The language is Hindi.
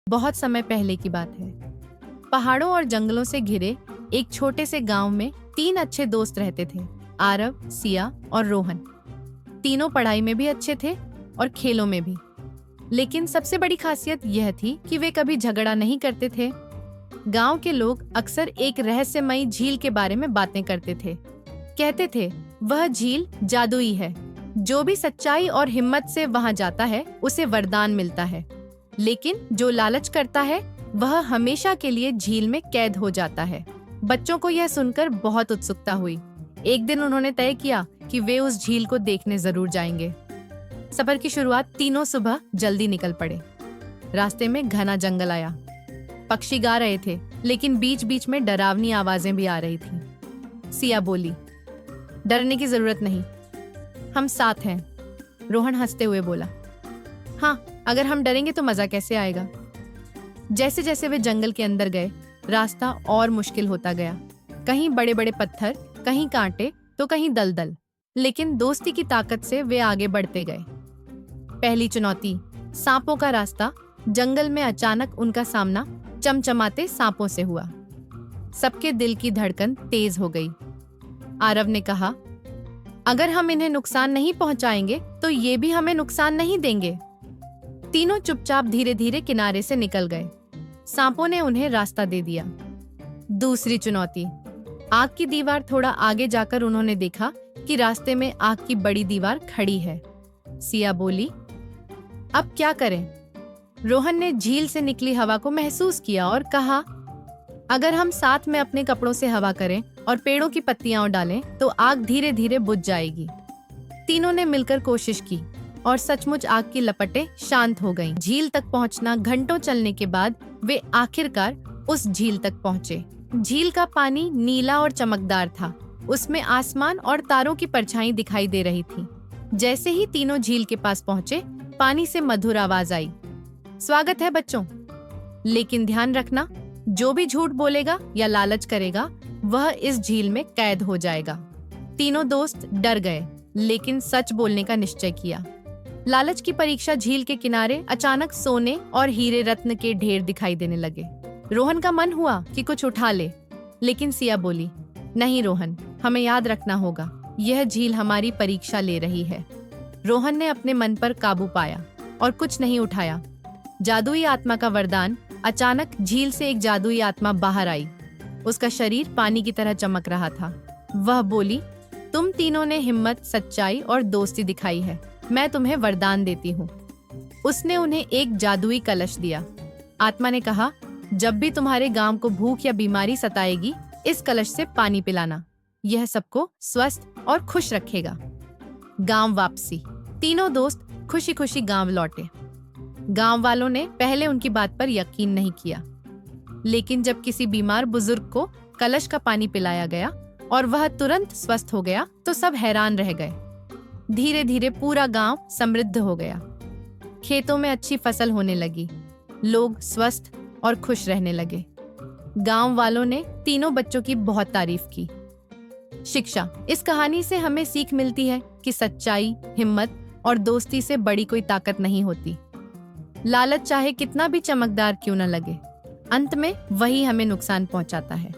बहुत समय पहले की बात है। पहाड़ों और जंगलों से घिरे एक छोटे से गांव में 3 अच्छे दोस्त रहते थे, आरव, सिया और रोहन। तीनों पढ़ाई में भी अच्छे थे और खेलों में भी। लेकिन सबसे बड़ी खासियत यह थी कि वे कभी झगड़ा नहीं करते थे। गांव के लोग अक्सर एक रहस्यमयी झील के बारे में बातें करते थे। कहते थे वह झील जादुई है, जो भी सच्चाई और हिम्मत से वहां जाता है उसे वरदान मिलता है। लेकिन जो लालच करता है वह हमेशा के लिए झील में कैद हो जाता है। बच्चों को यह सुनकर बहुत उत्सुकता हुई। एक दिन उन्होंने तय किया कि वे उस झील को देखने जरूर जाएंगे। सफर की शुरुआत तीनों सुबह जल्दी निकल पड़े। रास्ते में घना जंगल आया। पक्षी गा रहे थे, लेकिन बीच बीच में डरावनी आवाजें भी आ रही थी। सिया बोली, डरने की जरूरत नहीं, हम साथ हैं। रोहन हंसते हुए बोला, हाँ, अगर हम डरेंगे तो मजा कैसे आएगा। जैसे जैसे वे जंगल के अंदर गए, रास्ता और मुश्किल होता गया। कहीं बड़े बड़े पत्थर, कहीं कांटे तो कहीं दलदल, लेकिन दोस्ती की ताकत से वे आगे बढ़ते गए। पहली चुनौती, सांपों का रास्ता। जंगल में अचानक उनका सामना चमचमाते सांपों से हुआ। सबके दिल की धड़कन तेज हो गई। आरव ने कहा, अगर हम इन्हें नुकसान नहीं पहुंचाएंगे तो ये भी हमें नुकसान नहीं देंगे। तीनों चुपचाप धीरे धीरे किनारे से निकल गए। सांपों ने उन्हें रास्ता दे दिया। दूसरी चुनौती, आग की दीवार। थोड़ा आगे जाकर उन्होंने देखा कि रास्ते में आग की बड़ी दीवार खड़ी है। सिया बोली, अब क्या करें? रोहन ने झील से निकली हवा को महसूस किया और कहा, अगर हम साथ में अपने कपड़ों से हवा करें और पेड़ों की पत्तियां डालें तो आग धीरे धीरे बुझ जाएगी। तीनों ने मिलकर कोशिश की और सचमुच आग की लपटें शांत हो गईं। झील तक पहुंचना घंटों चलने के बाद वे आखिरकार उस झील तक पहुंचे। झील का पानी नीला और चमकदार था। उसमें आसमान और तारों की परछाई दिखाई दे रही थी। जैसे ही तीनों झील के पास पहुंचे, पानी से मधुर आवाज आई, स्वागत है बच्चों, लेकिन ध्यान रखना, जो भी झूठ बोलेगा या लालच करेगा वह इस झील में कैद हो जाएगा। तीनों दोस्त डर गए, लेकिन सच बोलने का निश्चय किया। लालच की परीक्षा। झील के किनारे अचानक सोने और हीरे रत्न के ढेर दिखाई देने लगे। रोहन का मन हुआ कि कुछ उठा ले, लेकिन सिया बोली, नहीं रोहन, हमें याद रखना होगा, यह झील हमारी परीक्षा ले रही है। रोहन ने अपने मन पर काबू पाया और कुछ नहीं उठाया। जादुई आत्मा का वरदान। अचानक झील से एक जादुई आत्मा बाहर आई। उसका शरीर पानी की तरह चमक रहा था। वह बोली, तुम तीनों ने हिम्मत, सच्चाई और दोस्ती दिखाई है, मैं तुम्हें वरदान देती हूँ। उसने उन्हें एक जादुई कलश दिया। आत्मा ने कहा, जब भी तुम्हारे गांव को भूख या बीमारी सताएगी, इस कलश से पानी पिलाना, यह सबको स्वस्थ और खुश रखेगा। गांव वापसी। तीनों दोस्त खुशी खुशी गांव लौटे। गांव वालों ने पहले उनकी बात पर यकीन नहीं किया, लेकिन जब किसी बीमार बुजुर्ग को कलश का पानी पिलाया गया और वह तुरंत स्वस्थ हो गया तो सब हैरान रह गए। धीरे धीरे पूरा गांव समृद्ध हो गया। खेतों में अच्छी फसल होने लगी। लोग स्वस्थ और खुश रहने लगे। गांव वालों ने तीनों बच्चों की बहुत तारीफ की। शिक्षा। इस कहानी से हमें सीख मिलती है कि सच्चाई, हिम्मत और दोस्ती से बड़ी कोई ताकत नहीं होती। लालच चाहे कितना भी चमकदार क्यों न लगे, अंत में वही हमें नुकसान पहुंचाता है।